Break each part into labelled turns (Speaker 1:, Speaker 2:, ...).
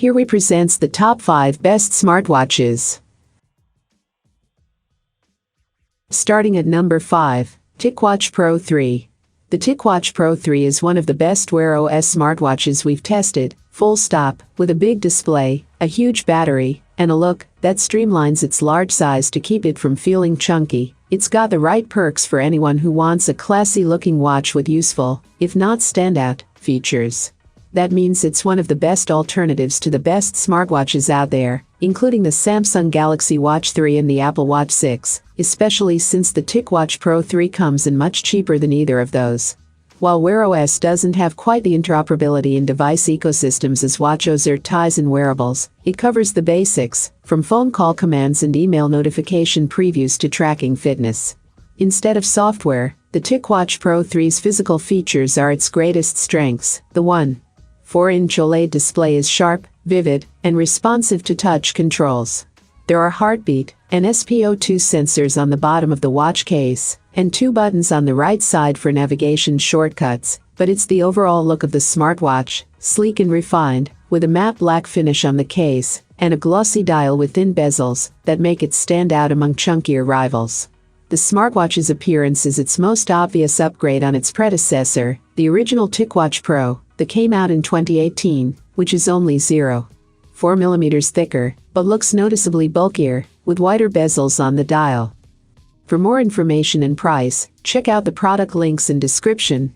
Speaker 1: Here we presents the top 5 best smartwatches. Starting at number 5, TicWatch Pro 3. The TicWatch Pro 3 is one of the best Wear OS smartwatches we've tested, full stop, with a big display, a huge battery, and a look that streamlines its large size to keep it from feeling chunky. It's got the right perks for anyone who wants a classy-looking watch with useful, if not standout, features. That means it's one of the best alternatives to the best smartwatches out there, including the Samsung Galaxy Watch 3 and the Apple Watch 6, especially since the TicWatch Pro 3 comes in much cheaper than either of those. While Wear OS doesn't have quite the interoperability in device ecosystems as WatchOS or ties in wearables, it covers the basics, from phone call commands and email notification previews to tracking fitness. Instead of software, the TicWatch Pro 3's physical features are its greatest strengths. The 1.4-inch OLED display is sharp, vivid, and responsive to touch controls. There are heartbeat and SpO2 sensors on the bottom of the watch case, and 2 buttons on the right side for navigation shortcuts, but it's the overall look of the smartwatch, sleek and refined, with a matte black finish on the case, and a glossy dial with thin bezels, that make it stand out among chunkier rivals. The smartwatch's appearance is its most obvious upgrade on its predecessor, the original TicWatch Pro, that came out in 2018, which is only 0.4 mm thicker, but looks noticeably bulkier, with wider bezels on the dial. For more information and price, check out the product links in description.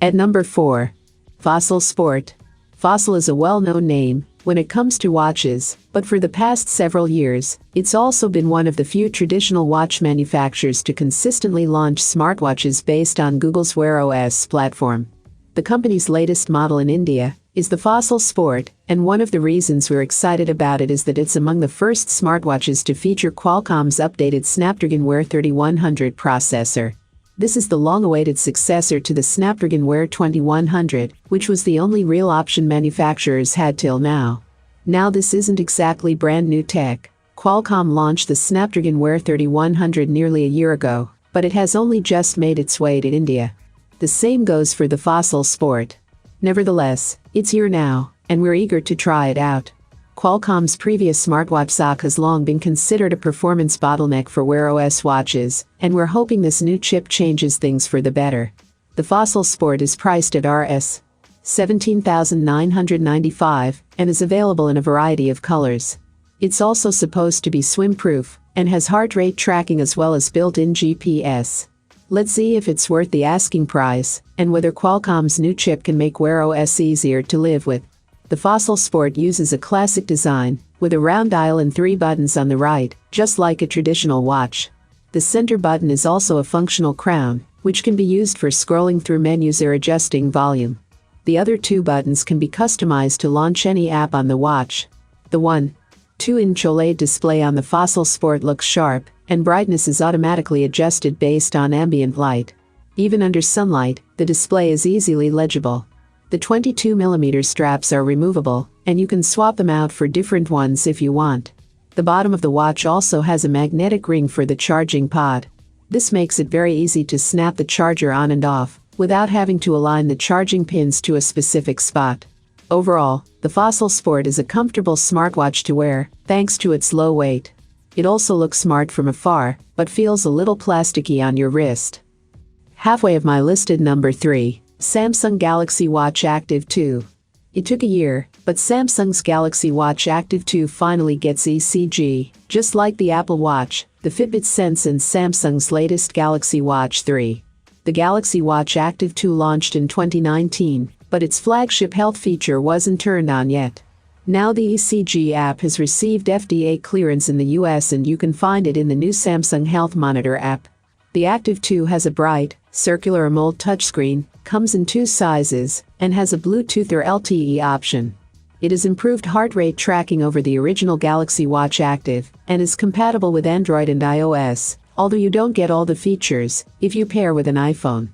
Speaker 1: At number 4. Fossil Sport. Fossil is a well-known name when it comes to watches, but for the past several years, it's also been one of the few traditional watch manufacturers to consistently launch smartwatches based on Google's Wear OS platform. The company's latest model in India is the Fossil Sport, and one of the reasons we're excited about it is that it's among the first smartwatches to feature Qualcomm's updated Snapdragon Wear 3100 processor. This is the long-awaited successor to the Snapdragon Wear 2100, which was the only real option manufacturers had till now. Now this isn't exactly brand new tech. Qualcomm launched the Snapdragon Wear 3100 nearly a year ago, but it has only just made its way to India. The same goes for the Fossil Sport. Nevertheless, it's here now, and we're eager to try it out. Qualcomm's previous smartwatch SoC has long been considered a performance bottleneck for Wear OS watches, and we're hoping this new chip changes things for the better. The Fossil Sport is priced at Rs. 17,995 and is available in a variety of colors. It's also supposed to be swim-proof and has heart rate tracking as well as built-in GPS. Let's see if it's worth the asking price, and whether Qualcomm's new chip can make Wear OS easier to live with. The Fossil Sport uses a classic design, with a round dial and 3 buttons on the right, just like a traditional watch. The center button is also a functional crown, which can be used for scrolling through menus or adjusting volume. The other 2 buttons can be customized to launch any app on the watch. The 1.2-inch OLED display on the Fossil Sport looks sharp, and brightness is automatically adjusted based on ambient light. Even under sunlight, the display is easily legible. The 22mm straps are removable, and you can swap them out for different ones if you want. The bottom of the watch also has a magnetic ring for the charging pod. This makes it very easy to snap the charger on and off, without having to align the charging pins to a specific spot. Overall, the Fossil Sport is a comfortable smartwatch to wear, thanks to its low weight. It also looks smart from afar, but feels a little plasticky on your wrist. Halfway of my list at number 3, Samsung Galaxy Watch Active 2. It took a year, but Samsung's Galaxy Watch Active 2 finally gets ECG, just like the Apple Watch, the Fitbit Sense and Samsung's latest Galaxy Watch 3. The Galaxy Watch Active 2 launched in 2019, but its flagship health feature wasn't turned on yet. Now the ECG app has received FDA clearance in the US, and you can find it in the new Samsung Health Monitor app. The Active 2 has a bright, circular AMOLED touchscreen, comes in 2 sizes, and has a Bluetooth or LTE option. It has improved heart rate tracking over the original Galaxy Watch Active, and is compatible with Android and iOS, although you don't get all the features if you pair with an iPhone.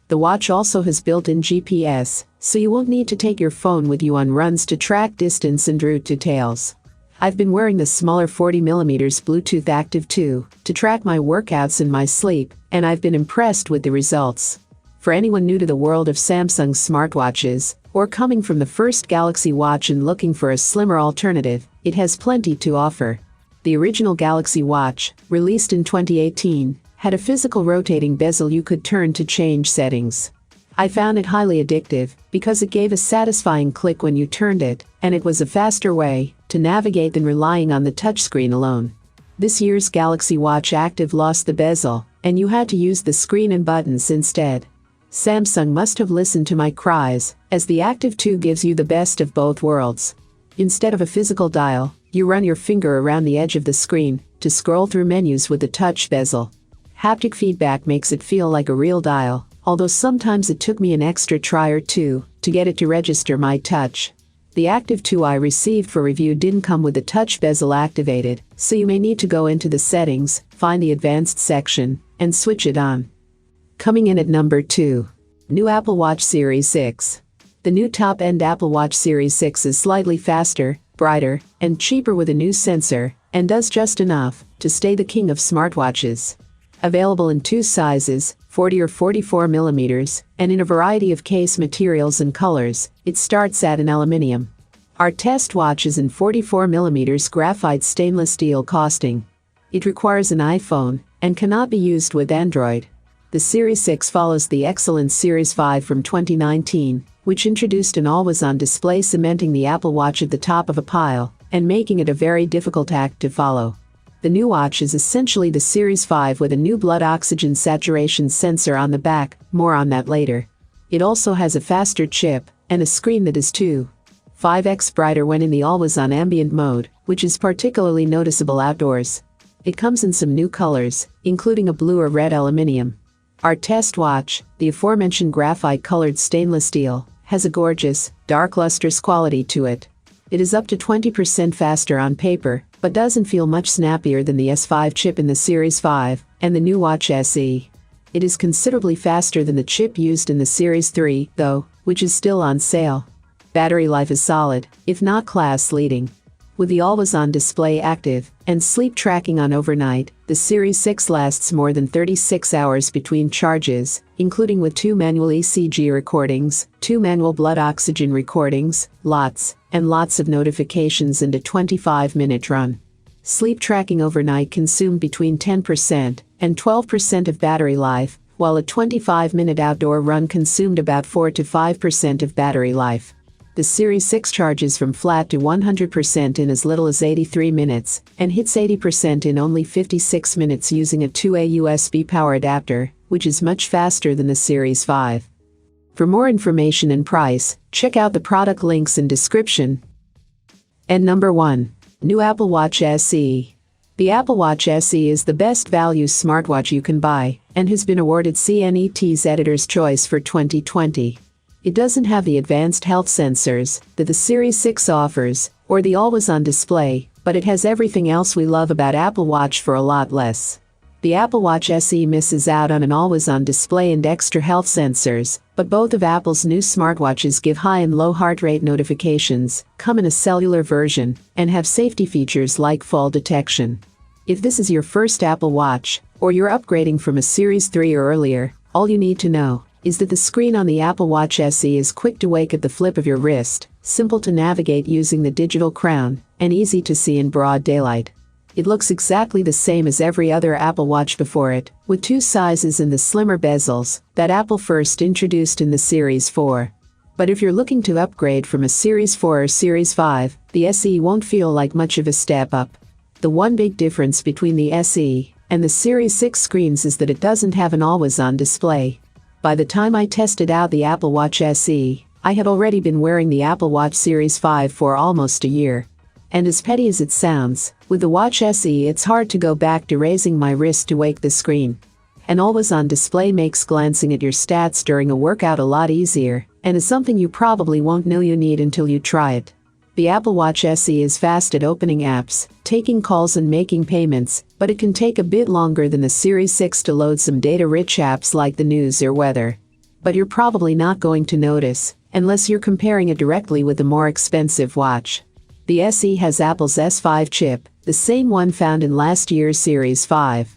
Speaker 1: The watch also has built-in GPS, so you won't need to take your phone with you on runs to track distance and route details. I've been wearing the smaller 40mm Bluetooth Active 2 to track my workouts and my sleep, and I've been impressed with the results. For anyone new to the world of Samsung smartwatches, or coming from the first Galaxy Watch and looking for a slimmer alternative, it has plenty to offer. The original Galaxy Watch, released in 2018, had a physical rotating bezel you could turn to change settings. I found it highly addictive because it gave a satisfying click when you turned it, and it was a faster way to navigate than relying on the touchscreen alone. This year's Galaxy Watch Active lost the bezel, and you had to use the screen and buttons instead. Samsung must have listened to my cries, as the Active 2 gives you the best of both worlds. Instead of a physical dial, you run your finger around the edge of the screen to scroll through menus with the touch bezel. Haptic feedback makes it feel like a real dial, although sometimes it took me an extra try or two to get it to register my touch. The Active 2 I received for review didn't come with the touch bezel activated, so you may need to go into the settings, find the advanced section, and switch it on. Coming in at number 2. New Apple Watch Series 6. The new top-end Apple Watch Series 6 is slightly faster, brighter, and cheaper with a new sensor, and does just enough to stay the king of smartwatches. Available in 2 sizes, 40 or 44 millimeters, and in a variety of case materials and colors, it starts at an aluminum. Our test watch is in 44 millimeters graphite stainless steel costing. It requires an iPhone and cannot be used with Android. The Series 6 follows the excellent Series 5 from 2019, which introduced an always-on display, cementing the Apple Watch at the top of a pile and making it a very difficult act to follow. The new watch is essentially the Series 5 with a new blood oxygen saturation sensor on the back, more on that later. It also has a faster chip and a screen that is 2.5x brighter when in the always-on ambient mode, which is particularly noticeable outdoors. It comes in some new colors, including a blue or red aluminum. Our test watch, the aforementioned graphite-colored stainless steel, has a gorgeous, dark lustrous quality to it. It is up to 20% faster on paper, but doesn't feel much snappier than the S5 chip in the Series 5 and the new Watch SE. It is considerably faster than the chip used in the Series 3, though, which is still on sale. Battery life is solid, if not class-leading. With the always-on display active and sleep tracking on overnight, the Series 6 lasts more than 36 hours between charges, including with 2 manual ECG recordings, 2 manual blood oxygen recordings, lots and lots of notifications, and a 25-minute run. Sleep tracking overnight consumed between 10% and 12% of battery life, while a 25-minute outdoor run consumed about 4 to 5% of battery life. The Series 6 charges from flat to 100% in as little as 83 minutes, and hits 80% in only 56 minutes using a 2A USB power adapter, which is much faster than the Series 5. For more information and price, check out the product links in description. And number 1. New Apple Watch SE. The Apple Watch SE is the best value smartwatch you can buy, and has been awarded CNET's Editor's Choice for 2020. It doesn't have the advanced health sensors that the Series 6 offers, or the always-on display, but it has everything else we love about Apple Watch for a lot less. The Apple Watch SE misses out on an always-on display and extra health sensors, but both of Apple's new smartwatches give high and low heart rate notifications, come in a cellular version, and have safety features like fall detection. If this is your first Apple Watch, or you're upgrading from a Series 3 or earlier, all you need to know is that the screen on the Apple Watch SE is quick to wake at the flip of your wrist, simple to navigate using the digital crown, and easy to see in broad daylight. It looks exactly the same as every other Apple Watch before it, with 2 sizes and the slimmer bezels that Apple first introduced in the Series 4. But if you're looking to upgrade from a Series 4 or Series 5, the SE won't feel like much of a step up. The one big difference between the SE and the Series 6 screens is that it doesn't have an always-on display. By the time I tested out the Apple Watch SE, I had already been wearing the Apple Watch Series 5 for almost a year. And as petty as it sounds, with the Watch SE it's hard to go back to raising my wrist to wake the screen. An always-on display makes glancing at your stats during a workout a lot easier, and is something you probably won't know you need until you try it. The Apple Watch SE is fast at opening apps, taking calls and making payments, but it can take a bit longer than the Series 6 to load some data-rich apps like the news or weather. But you're probably not going to notice, unless you're comparing it directly with a more expensive watch. The SE has Apple's S5 chip, the same one found in last year's Series 5.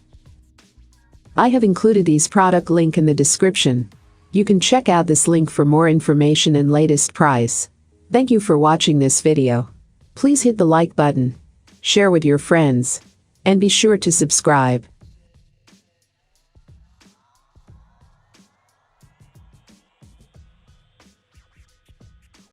Speaker 1: I have included these product link in the description. You can check out this link for more information and latest price. Thank you for watching this video. Please hit the like button, share with your friends, and be sure to subscribe.